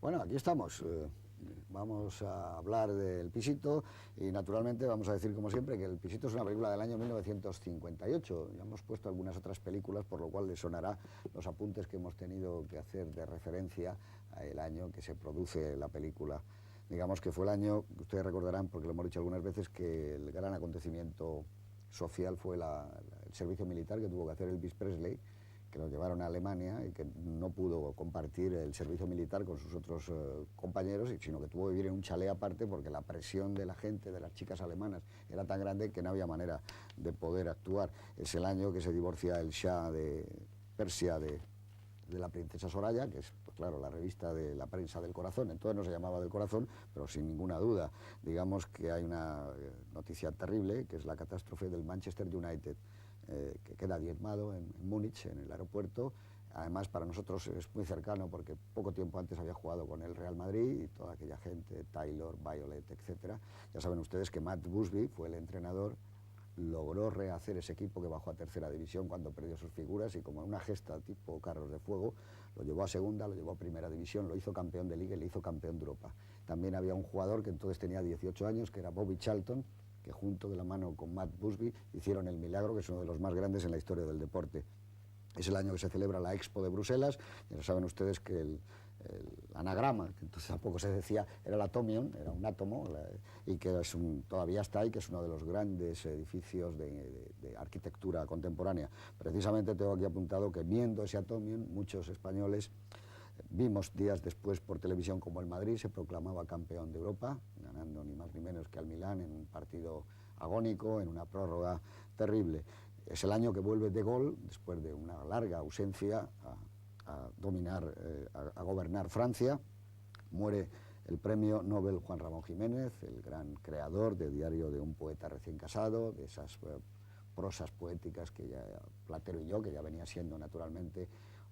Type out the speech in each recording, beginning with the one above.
Bueno, aquí estamos. Vamos a hablar del Pisito y naturalmente vamos a decir como siempre que el Pisito es una película del año 1958. Ya hemos puesto algunas otras películas, por lo cual les sonará los apuntes que hemos tenido que hacer de referencia al año que se produce la película. Digamos que fue el año, ustedes recordarán, porque lo hemos dicho algunas veces, que el gran acontecimiento social fue el servicio militar que tuvo que hacer Elvis Presley, que lo llevaron a Alemania y que no pudo compartir el servicio militar con sus otros compañeros, sino que tuvo que vivir en un chalet aparte porque la presión de la gente, de las chicas alemanas, era tan grande que no había manera de poder actuar. Es el año que se divorcia el Shah de Persia de la princesa Soraya, que es, pues claro, la revista de la prensa del corazón. Entonces no se llamaba del corazón, pero sin ninguna duda. Digamos que hay una noticia terrible, que es la catástrofe del Manchester United, que queda diezmado en Múnich, en el aeropuerto. Además, para nosotros es muy cercano porque poco tiempo antes había jugado con el Real Madrid y toda aquella gente, Taylor, Violet, etc. Ya saben ustedes que Matt Busby fue el entrenador, logró rehacer ese equipo que bajó a tercera división cuando perdió sus figuras y como en una gesta tipo carros de fuego lo llevó a segunda, lo llevó a primera división, lo hizo campeón de liga y le hizo campeón de Europa. También había un jugador que entonces tenía 18 años, que era Bobby Charlton, que junto de la mano con Matt Busby hicieron el milagro, que es uno de los más grandes en la historia del deporte. Es el año que se celebra la Expo de Bruselas, ya saben ustedes que el anagrama, que entonces tampoco se decía, era el atomion, era un átomo, y que todavía está ahí, que es uno de los grandes edificios de arquitectura contemporánea. Precisamente tengo aquí apuntado que viendo ese atomion, muchos españoles vimos días después por televisión como el Madrid se proclamaba campeón de Europa, ganando ni más ni menos que al Milán en un partido agónico, en una prórroga terrible. Es el año que vuelve De Gaulle, después de una larga ausencia, a dominar, a gobernar Francia. Muere el premio Nobel Juan Ramón Jiménez, el gran creador de Diario de un poeta recién casado, de esas prosas poéticas que ya Platero y yo, que ya venía siendo naturalmente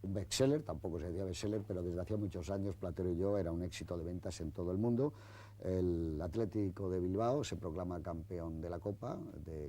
un bestseller, tampoco se decía bestseller, pero desde hacía muchos años Platero y yo era un éxito de ventas en todo el mundo. El Atlético de Bilbao se proclama campeón de la Copa,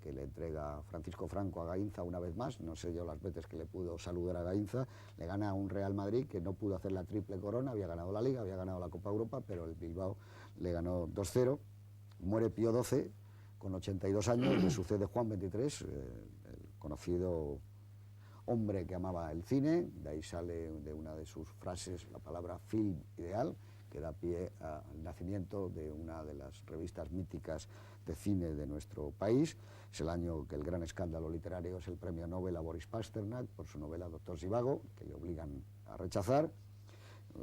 que le entrega Francisco Franco a Gainza una vez más, no sé yo las veces que le pudo saludar a Gainza, le gana a un Real Madrid que no pudo hacer la triple corona, había ganado la Liga, había ganado la Copa Europa, pero el Bilbao le ganó 2-0, muere Pío XII con 82 años, le sucede Juan XXIII, el conocido hombre que amaba el cine, de ahí sale de una de sus frases la palabra film ideal, que da pie al nacimiento de una de las revistas míticas de cine de nuestro país. Es el año que el gran escándalo literario es el premio Nobel a Boris Pasternak por su novela Doctor Zhivago, que le obligan a rechazar,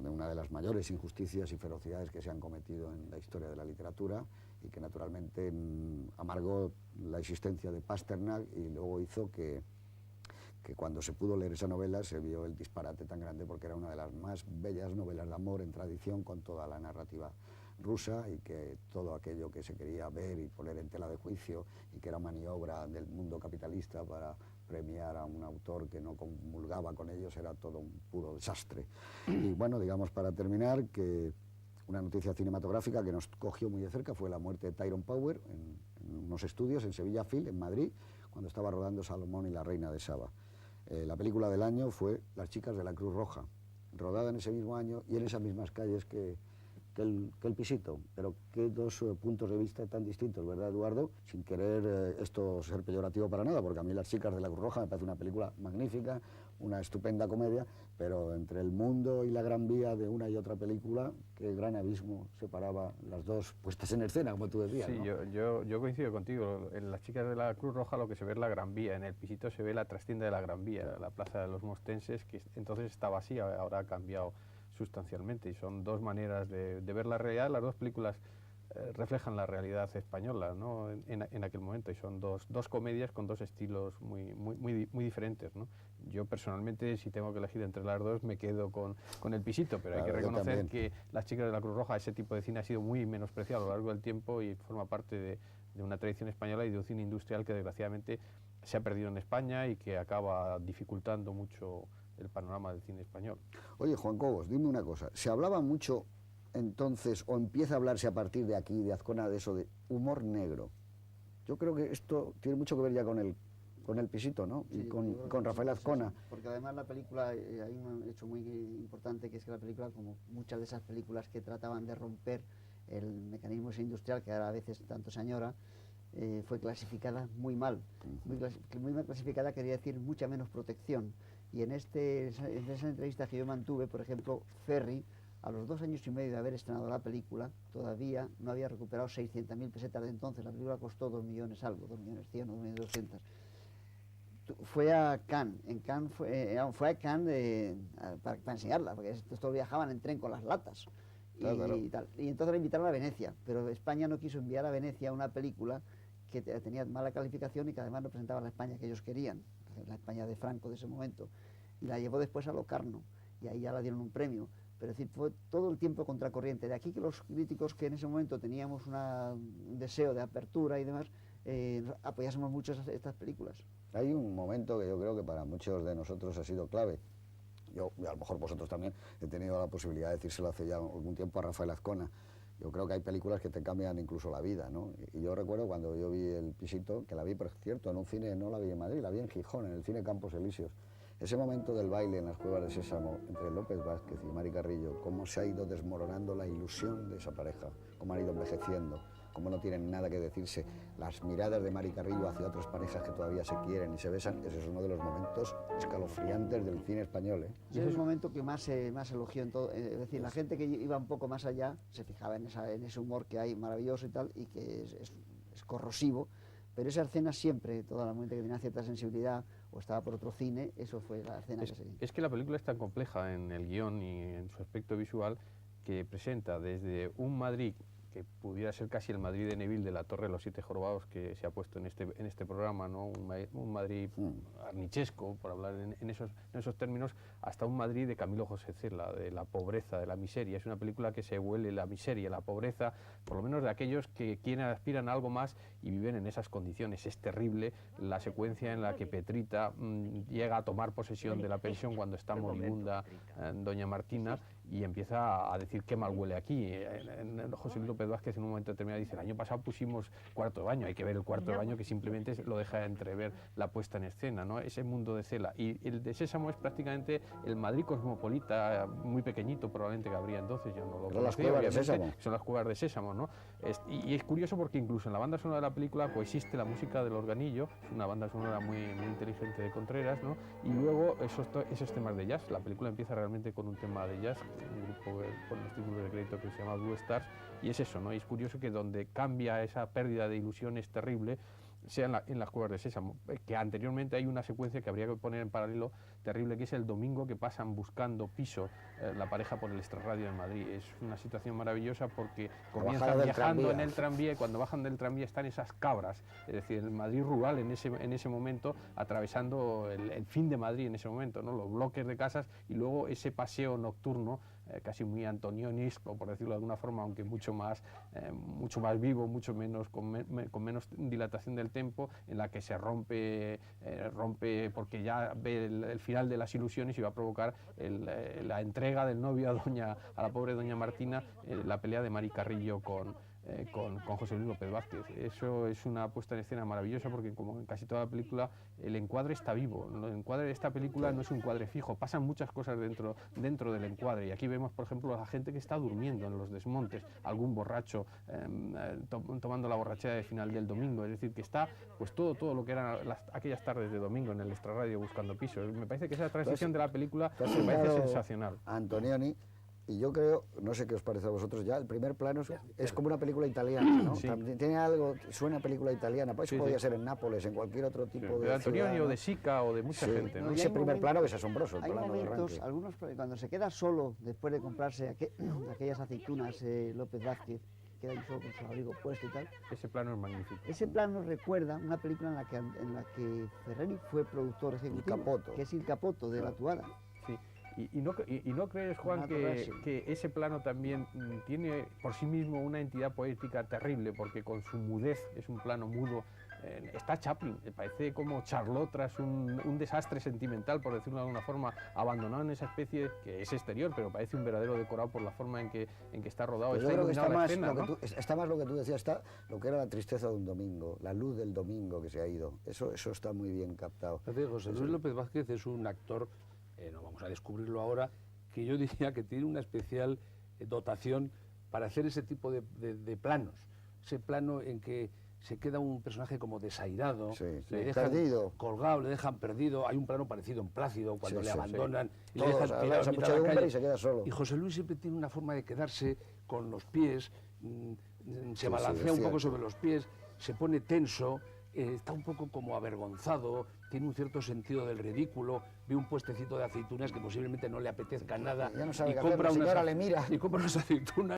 de una de las mayores injusticias y ferocidades que se han cometido en la historia de la literatura y que naturalmente amargó la existencia de Pasternak y luego hizo que cuando se pudo leer esa novela se vio el disparate tan grande porque era una de las más bellas novelas de amor en tradición con toda la narrativa rusa y que todo aquello que se quería ver y poner en tela de juicio y que era maniobra del mundo capitalista para premiar a un autor que no comulgaba con ellos era todo un puro desastre. Y bueno, digamos para terminar que una noticia cinematográfica que nos cogió muy de cerca fue la muerte de Tyrone Power en unos estudios en Sevilla Film, en Madrid, cuando estaba rodando Salomón y la Reina de Saba. La película del año fue Las chicas de la Cruz Roja, rodada en ese mismo año y en esas mismas calles que el Pisito, pero qué dos puntos de vista tan distintos, ¿verdad, Eduardo? Sin querer esto ser peyorativo para nada, porque a mí Las chicas de la Cruz Roja me parece una película magnífica, una estupenda comedia, pero entre el mundo y la Gran Vía de una y otra película, qué gran abismo separaba las dos puestas en escena, como tú decías, Sí, ¿no? yo coincido contigo. En Las chicas de la Cruz Roja lo que se ve es la Gran Vía, en el Pisito se ve la trastienda de la Gran Vía, la plaza de los Mostenses, que entonces estaba así, ahora ha cambiado sustancialmente y son dos maneras de ver la realidad. Las dos películas reflejan la realidad española, ¿no? en aquel momento y son dos comedias con dos estilos muy diferentes, ¿no? Yo personalmente, si tengo que elegir entre las dos, me quedo con el Pisito, pero claro, hay que reconocer que Las chicas de la Cruz Roja, ese tipo de cine ha sido muy menospreciado a lo largo del tiempo y forma parte de una tradición española y de un cine industrial que desgraciadamente se ha perdido en España y que acaba dificultando mucho el panorama del cine español. Oye, Juan Cobos, dime una cosa, ¿se hablaba mucho entonces, o empieza a hablarse a partir de aquí, de Azcona, de eso de humor negro? Yo creo que esto tiene mucho que ver ya con con El Pisito, ¿no? Sí, Y yo con creo que Rafael sí, Azcona. sí, porque además la película, hay un hecho muy importante, que es que la película, como muchas de esas películas que trataban de romper el mecanismo ese industrial que ahora a veces tanto se añora, fue clasificada muy mal. Muy mal clasificada quería decir mucha menos protección. Y en esa entrevista que yo mantuve, por ejemplo, Ferri, a los 2 años y medio de haber estrenado la película, todavía no había recuperado 600.000 pesetas de entonces. La película costó 2 millones algo, 2.100.000 o 2.200.000. Fue a Cannes, fue a Cannes para enseñarla, porque estos viajaban en tren con las latas y tal. Y entonces la invitaron a Venecia, pero España no quiso enviar a Venecia una película que tenía mala calificación y que además no presentaba la España que ellos querían, la España de Franco de ese momento. Y la llevó después a Locarno, y ahí ya la dieron un premio. Pero es decir, fue todo el tiempo contracorriente. De aquí que los críticos, que en ese momento teníamos un deseo de apertura y demás, apoyásemos mucho estas películas. Hay un momento que yo creo que para muchos de nosotros ha sido clave. Yo, y a lo mejor vosotros también, he tenido la posibilidad de decírselo hace ya algún tiempo a Rafael Azcona. Yo creo que hay películas que te cambian incluso la vida, ¿no? Y yo recuerdo cuando yo vi El Pisito, que la vi, por cierto, en un cine, no la vi en Madrid, la vi en Gijón, en el cine Campos Elíseos. Ese momento del baile en las Cuevas de Sésamo entre López Vázquez y Mari Carrillo, cómo se ha ido desmoronando la ilusión de esa pareja, cómo han ido envejeciendo, cómo no tienen nada que decirse, las miradas de Mari Carrillo hacia otras parejas que todavía se quieren y se besan, ese es uno de los momentos escalofriantes del cine español, ¿eh? Y es el momento que más elogió en todo, es decir, la gente que iba un poco más allá se fijaba en ese humor que hay maravilloso y tal, y que es corrosivo, pero esa escena siempre, toda la gente que tenía cierta sensibilidad o estaba por otro cine, eso fue la escena que seguí. Es que la película es tan compleja en el guión y en su aspecto visual, que presenta desde un Madrid que pudiera ser casi el Madrid de Neville de La Torre de los Siete Jorobados, que se ha puesto en este programa, ¿no? Un Madrid arnichesco, por hablar en esos términos, hasta un Madrid de Camilo José Cela, de la pobreza, de la miseria. Es una película que se huele la miseria, la pobreza, por lo menos de aquellos que aspiran a algo más y viven en esas condiciones. Es terrible la secuencia en la que Petrita llega a tomar posesión de la pensión cuando está moribunda doña Martina, y empieza a decir qué mal huele aquí. José Luis López Vázquez en un momento determinado dice: el año pasado pusimos cuarto de baño. Hay que ver el cuarto de baño, que simplemente lo deja entrever la puesta en escena, ¿no? Ese mundo de Cela. Y el de Sésamo es prácticamente el Madrid cosmopolita, muy pequeñito probablemente, que habría entonces, ya no lo conocía, las Cuevas de Sésamo. Son las Cuevas de Sésamo, ¿no? Y es curioso porque incluso en la banda sonora de la película coexiste la música del organillo, una banda sonora muy inteligente de Contreras, ¿no? Y luego esos temas de jazz. La película empieza realmente con un tema de jazz, un grupo con los títulos de crédito que se llama Blue Stars, y es eso, ¿no? Y es curioso que donde cambia esa pérdida de ilusiones terrible sea en las Cuevas de Sésamo, que anteriormente hay una secuencia que habría que poner en paralelo terrible, que es el domingo que pasan buscando piso la pareja por el extrarradio en Madrid. Es una situación maravillosa porque comienzan viajando en el tranvía, y cuando bajan del tranvía están esas cabras, es decir, el Madrid rural en ese momento, atravesando el fin de Madrid en ese momento, ¿no? Los bloques de casas, y luego ese paseo nocturno, casi muy antonionesco, por decirlo de alguna forma, aunque mucho más vivo, mucho menos, con menos dilatación del tempo, en la que se rompe porque ya ve el final de las ilusiones y va a provocar la entrega del novio a la pobre doña Martina, la pelea de Mari Carrillo con José Luis López Vázquez. Eso es una puesta en escena maravillosa, porque como en casi toda la película el encuadre está vivo. El encuadre de esta película no es un encuadre fijo, pasan muchas cosas dentro del encuadre, y aquí vemos, por ejemplo, a la gente que está durmiendo en los desmontes, algún borracho tomando la borrachera de final del domingo, es decir, que está pues todo lo que eran aquellas tardes de domingo en el extrarradio buscando pisos. Me parece que esa transición de la película me parece sensacional. Antonioni. Y yo creo, no sé qué os parece a vosotros ya, el primer plano es como una película italiana, ¿no? Sí. Tiene algo, suena a película italiana, pues Sí, podría sí. ser en Nápoles, en cualquier otro tipo De de Antonioni ciudad, o ¿no? de Sica o de mucha Sí. gente, ¿no? Y Ese hay primer momentos- plano que es asombroso, el Hay plano de momentos, arranque. cuando se queda solo después de comprarse aquellas aceitunas, López Vázquez, queda ahí solo con su abrigo puesto y tal. Ese plano es magnífico. Ese plano recuerda una película en la que Ferreri fue productor ejecutivo, Capoto. que es Il Capoto, de La Tuada. Sí. ¿Y no crees, Juan, Renato Rassi. que ese plano también tiene por sí mismo una entidad poética terrible? Porque con su mudez, es un plano mudo, está Chaplin, parece como Charlot tras un desastre sentimental, por decirlo de alguna forma, abandonado en esa especie que es exterior, pero parece un verdadero decorado por la forma en que está rodado. Pues Está yo creo que está iluminada la más, escena, lo ¿no? que está más lo que tú decías, está lo que era la tristeza de un domingo, la luz del domingo que se ha ido. Eso está muy bien captado. José Luis López Vázquez es un actor, no vamos a descubrirlo ahora, que yo diría que tiene una especial dotación para hacer ese tipo de planos. Ese plano en que se queda un personaje como desairado, Sí, le dejan perdido. colgado, le dejan perdido. Hay un plano parecido en Plácido, cuando Sí, le sí, abandonan y Todos, le dejan a tirado esa en mitad de la muchedumbre calle. y se queda solo. Y José Luis siempre tiene una forma de quedarse con los pies, se Sí, balancea es un poco cierto. sobre los pies, se pone tenso, está un poco como avergonzado, tiene un cierto sentido del ridículo, ve un puestecito de aceitunas que posiblemente no le apetezca nada Ya no sabe y qué hacer, la compra señora le mira. y compra unas aceitunas